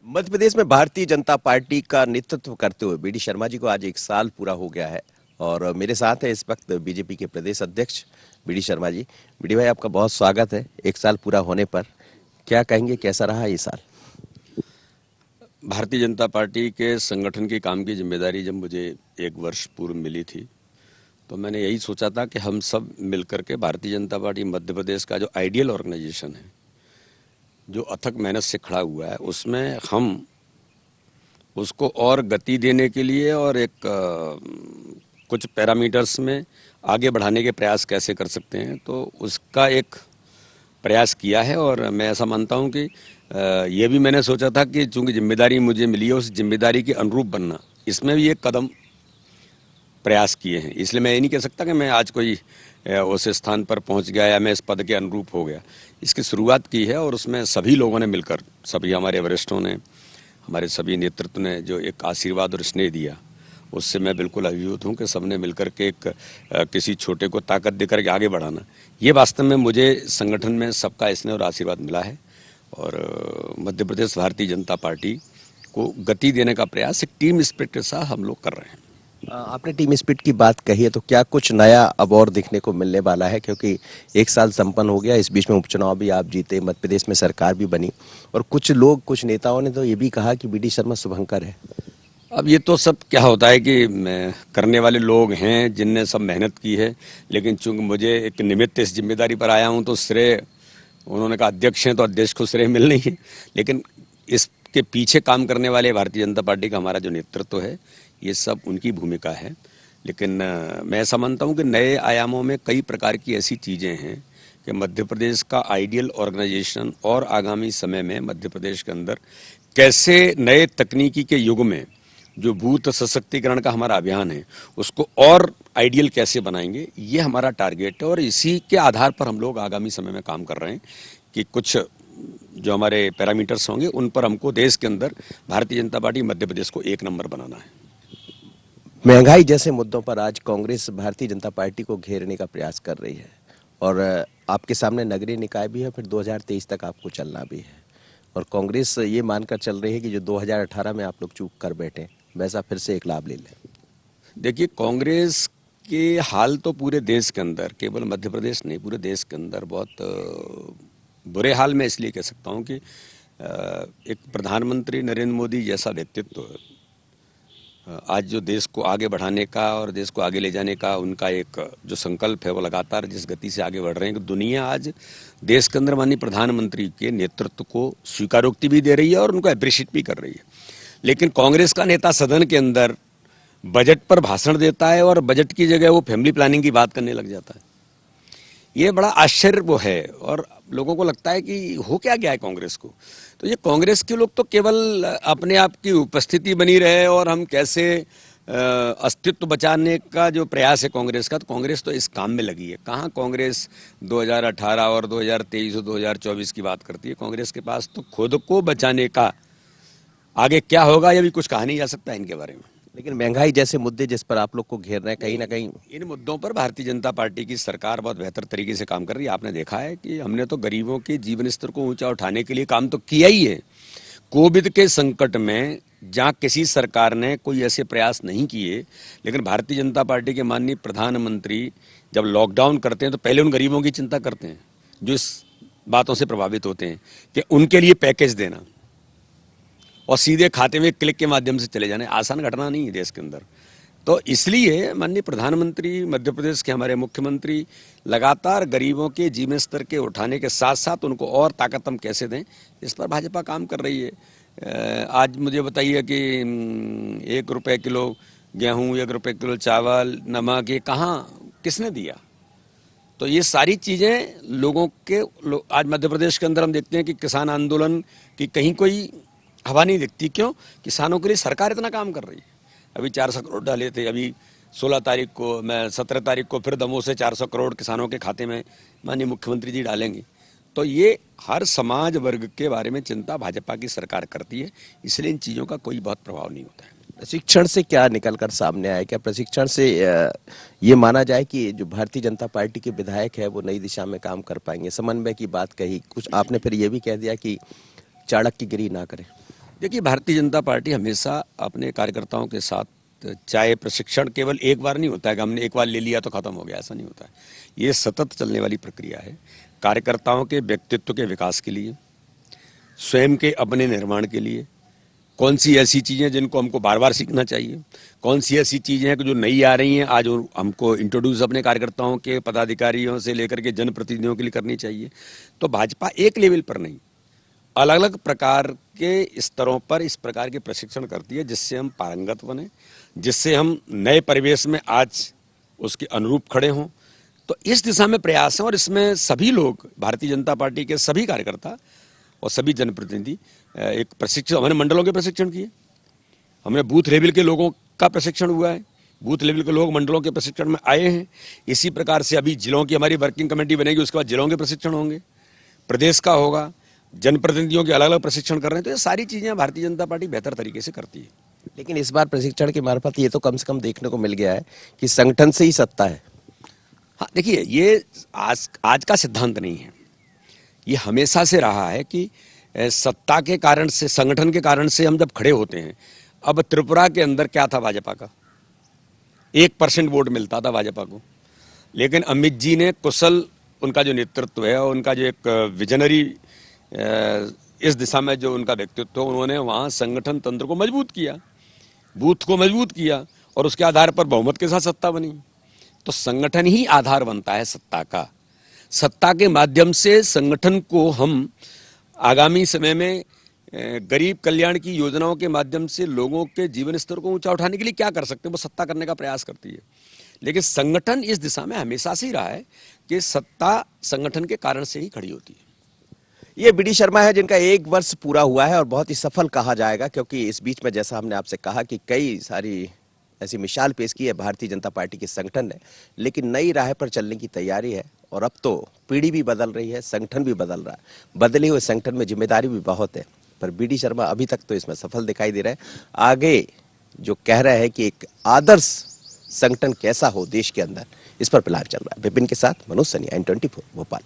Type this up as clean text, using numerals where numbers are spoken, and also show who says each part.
Speaker 1: मध्य प्रदेश में भारतीय जनता पार्टी का नेतृत्व करते हुए बीडी शर्मा जी को आज 1 साल पूरा हो गया है। और मेरे साथ है इस वक्त बीजेपी के प्रदेश अध्यक्ष बीडी शर्मा जी। बीडी भाई, आपका बहुत स्वागत है 1 साल पूरा होने पर। क्या कहेंगे, कैसा रहा ये साल?
Speaker 2: भारतीय जनता पार्टी के संगठन की काम की जिम्मेदारी जब मुझे 1 वर्ष पूर्व मिली थी तो मैंने यही सोचा था कि हम सब मिलकर के भारतीय जनता पार्टी मध्य प्रदेश का जो आइडियल ऑर्गेनाइजेशन है, जो अथक मेहनत से खड़ा हुआ है, उसमें हम उसको और गति देने के लिए और एक कुछ पैरामीटर्स में आगे बढ़ाने के प्रयास कैसे कर सकते हैं, तो उसका एक प्रयास किया है। और मैं ऐसा मानता हूं कि ये भी मैंने सोचा था कि चूंकि जिम्मेदारी मुझे मिली है, उस जिम्मेदारी के अनुरूप बनना, इसमें भी एक कदम प्रयास किए हैं। इसलिए मैं ये नहीं कह सकता कि मैं आज कोई उस स्थान पर पहुंच गया या मैं इस पद के अनुरूप हो गया। इसकी शुरुआत की है और उसमें सभी लोगों ने मिलकर, सभी हमारे वरिष्ठों ने, हमारे सभी नेतृत्व ने जो एक आशीर्वाद और स्नेह दिया, उससे मैं बिल्कुल अभिभूत हूँ कि सबने मिलकर के एक किसी छोटे को ताकत देकर के आगे बढ़ाना, ये वास्तव में मुझे संगठन में सबका स्नेह और आशीर्वाद मिला है। और मध्य प्रदेश भारतीय जनता पार्टी को गति देने का प्रयास एक टीम स्पिरिट के साथ हम लोग कर रहे हैं।
Speaker 1: आपने टीम स्पिरिट की बात कही है, तो क्या कुछ नया अब और दिखने को मिलने वाला है? क्योंकि 1 साल संपन्न हो गया, इस बीच में उपचुनाव भी आप जीते, मध्य प्रदेश में सरकार भी बनी, और कुछ लोग, कुछ नेताओं ने तो ये भी कहा कि बीडी शर्मा शुभंकर है।
Speaker 2: अब ये तो सब क्या होता है कि करने वाले लोग हैं जिनने सब मेहनत की है, लेकिन चूंकि मुझे एक निमित्त इस जिम्मेदारी पर आया हूं तो श्रेय, उन्होंने कहा अध्यक्ष हैं तो अध्यक्ष को श्रेय मिल नहीं है, लेकिन इसके पीछे काम करने वाले भारतीय जनता पार्टी का हमारा जो नेतृत्व है, ये सब उनकी भूमिका है। लेकिन मैं ऐसा मानता हूँ कि नए आयामों में कई प्रकार की ऐसी चीज़ें हैं कि मध्य प्रदेश का आइडियल ऑर्गेनाइजेशन और आगामी समय में मध्य प्रदेश के अंदर कैसे नए तकनीकी के युग में जो बूथ सशक्तिकरण का हमारा अभियान है, उसको और आइडियल कैसे बनाएंगे, ये हमारा टारगेट है। और इसी के आधार पर हम लोग आगामी समय में काम कर रहे हैं कि कुछ जो हमारे पैरामीटर्स होंगे, उन पर हमको देश के अंदर भारतीय जनता पार्टी मध्य प्रदेश को 1 नंबर बनाना है।
Speaker 1: महंगाई जैसे मुद्दों पर आज कांग्रेस भारतीय जनता पार्टी को घेरने का प्रयास कर रही है, और आपके सामने नगरीय निकाय भी है, फिर 2023 तक आपको चलना भी है। और कांग्रेस ये मानकर चल रही है कि जो 2018 में आप लोग चूक कर बैठे, वैसा फिर से एक लाभ ले लें।
Speaker 2: देखिए, कांग्रेस के हाल तो पूरे देश के अंदर, केवल मध्य प्रदेश नहीं, पूरे देश के अंदर बहुत बुरे हाल में इसलिए कह सकता हूँ कि एक प्रधानमंत्री नरेंद्र मोदी जैसा व्यक्तित्व आज जो देश को आगे बढ़ाने का और देश को आगे ले जाने का उनका एक जो संकल्प है, वो लगातार जिस गति से आगे बढ़ रहे हैं कि दुनिया आज देश के अंदर माननीय प्रधानमंत्री के नेतृत्व को स्वीकारोक्ति भी दे रही है और उनको अप्रिशिएट भी कर रही है। लेकिन कांग्रेस का नेता सदन के अंदर बजट पर भाषण देता है और बजट की जगह वो फैमिली प्लानिंग की बात करने लग जाता है। ये बड़ा आश्चर्य वो है और लोगों को लगता है कि हो क्या गया है कांग्रेस को। तो ये कांग्रेस के लोग तो केवल अपने आप की उपस्थिति बनी रहे और हम कैसे अस्तित्व बचाने का जो प्रयास है कांग्रेस का, तो कांग्रेस तो इस काम में लगी है। कहाँ कांग्रेस 2018 और 2023 और 2024 की बात करती है? कांग्रेस के पास तो खुद को बचाने का आगे क्या होगा ये भी कुछ कहा नहीं जा सकता इनके बारे में।
Speaker 1: लेकिन महंगाई जैसे मुद्दे जिस पर आप लोग को घेर रहे हैं, कहीं ना कहीं
Speaker 2: इन मुद्दों पर भारतीय जनता पार्टी की सरकार बहुत बेहतर तरीके से काम कर रही है। आपने देखा है कि हमने तो गरीबों के जीवन स्तर को ऊंचा उठाने के लिए काम तो किया ही है। कोविड के संकट में जहां किसी सरकार ने कोई ऐसे प्रयास नहीं किए, लेकिन भारतीय जनता पार्टी के माननीय प्रधानमंत्री जब लॉकडाउन करते हैं तो पहले उन गरीबों की चिंता करते हैं जो इस बातों से प्रभावित होते हैं कि उनके लिए पैकेज देना और सीधे खाते में क्लिक के माध्यम से चले जाने आसान घटना नहीं है देश के अंदर। तो इसलिए माननीय प्रधानमंत्री, मध्य प्रदेश के हमारे मुख्यमंत्री लगातार गरीबों के जीवन स्तर के उठाने के साथ साथ उनको और ताकत हम कैसे दें, इस पर भाजपा काम कर रही है। आज मुझे बताइए कि 1 रुपये किलो गेहूँ, 1 रुपये किलो चावल, नमक, ये कहाँ किसने दिया? तो ये सारी चीज़ें लोगों के आज मध्य प्रदेश के अंदर हम देखते हैं कि किसान आंदोलन की कहीं कोई हवा नहीं दिखती। क्यों? किसानों के लिए सरकार इतना काम कर रही है। अभी 400 करोड़ डाले थे, अभी 16 तारीख को, मैं 17 तारीख को फिर दमोह से 400 करोड़ किसानों के खाते में माननीय मुख्यमंत्री जी डालेंगे। तो ये हर समाज वर्ग के बारे में चिंता भाजपा की सरकार करती है, इसलिए इन चीज़ों का कोई बहुत प्रभाव नहीं होता है।
Speaker 1: प्रशिक्षण से क्या निकल कर सामने आया? क्या प्रशिक्षण से ये माना जाए कि जो भारतीय जनता पार्टी के विधायक है वो नई दिशा में काम कर पाएंगे? समन्वय की बात कही, कुछ आपने फिर ये भी कह दिया कि चाणक्यगिरी ना करें।
Speaker 2: देखिए, भारतीय जनता पार्टी हमेशा अपने कार्यकर्ताओं के साथ, चाहे प्रशिक्षण केवल एक बार नहीं होता है कि हमने एक बार ले लिया तो खत्म हो गया, ऐसा नहीं होता है। ये सतत चलने वाली प्रक्रिया है। कार्यकर्ताओं के व्यक्तित्व के विकास के लिए, स्वयं के अपने निर्माण के लिए, कौन सी ऐसी चीज़ें जिनको हमको बार बार सीखना चाहिए, कौन सी ऐसी चीज़ें हैं कि जो नई आ रही हैं आज हमको इंट्रोड्यूस अपने कार्यकर्ताओं के, पदाधिकारियों से लेकर के जनप्रतिनिधियों के लिए करनी चाहिए। तो भाजपा एक लेवल पर नहीं, अलग अलग प्रकार के स्तरों पर इस प्रकार के प्रशिक्षण करती है, जिससे हम पारंगत बने, जिससे हम नए परिवेश में आज उसके अनुरूप खड़े हों। तो इस दिशा में प्रयास है और इसमें सभी लोग, भारतीय जनता पार्टी के सभी कार्यकर्ता और सभी जनप्रतिनिधि एक प्रशिक्षण, हमने मंडलों के प्रशिक्षण किए, हमने बूथ लेवल के लोगों का प्रशिक्षण हुआ है, बूथ लेवल के लोग मंडलों के प्रशिक्षण में आए हैं। इसी प्रकार से अभी जिलों की हमारी वर्किंग कमेटी बनेगी, उसके बाद जिलों के प्रशिक्षण होंगे, प्रदेश का होगा, जनप्रतिनिधियों के अलग अलग प्रशिक्षण कर रहे हैं। तो ये सारी चीजें भारतीय जनता पार्टी बेहतर तरीके से करती है।
Speaker 1: लेकिन इस बार प्रशिक्षण के मार्फत ये तो कम से कम देखने को मिल गया है कि संगठन से ही सत्ता है।
Speaker 2: हाँ, देखिए, ये आज का सिद्धांत नहीं है, ये हमेशा से रहा है कि सत्ता के कारण से, संगठन के कारण से हम जब खड़े होते हैं। अब त्रिपुरा के अंदर क्या था भाजपा का, 1% वोट मिलता था भाजपा को, लेकिन अमित जी ने कुशल, उनका जो नेतृत्व है और उनका जो एक विजनरी इस दिशा में जो उनका व्यक्तित्व, उन्होंने वहाँ संगठन तंत्र को मजबूत किया, बूथ को मजबूत किया और उसके आधार पर बहुमत के साथ सत्ता बनी। तो संगठन ही आधार बनता है सत्ता का। सत्ता के माध्यम से संगठन को हम आगामी समय में गरीब कल्याण की योजनाओं के माध्यम से लोगों के जीवन स्तर को ऊंचा उठाने के लिए क्या कर सकते हैं, वो सत्ता करने का प्रयास करती है। लेकिन संगठन इस दिशा में हमेशा से ही रहा है कि सत्ता संगठन के कारण से ही खड़ी होती है।
Speaker 1: ये बी डी शर्मा है, जिनका 1 वर्ष पूरा हुआ है और बहुत ही सफल कहा जाएगा, क्योंकि इस बीच में जैसा हमने आपसे कहा कि कई सारी ऐसी मिसाल पेश की है भारतीय जनता पार्टी के संगठन ने, लेकिन नई राह पर चलने की तैयारी है। और अब तो पीढ़ी भी बदल रही है, संगठन भी बदल रहा है। बदले हुए संगठन में जिम्मेदारी भी बहुत है, पर बी डी शर्मा अभी तक तो इसमें सफल दिखाई दे रहे हैं। आगे जो कह रहे हैं कि एक आदर्श संगठन कैसा हो देश के अंदर, इस पर प्लान चल रहा है। विपिन के साथ मनोज सनिया, N24 भोपाल।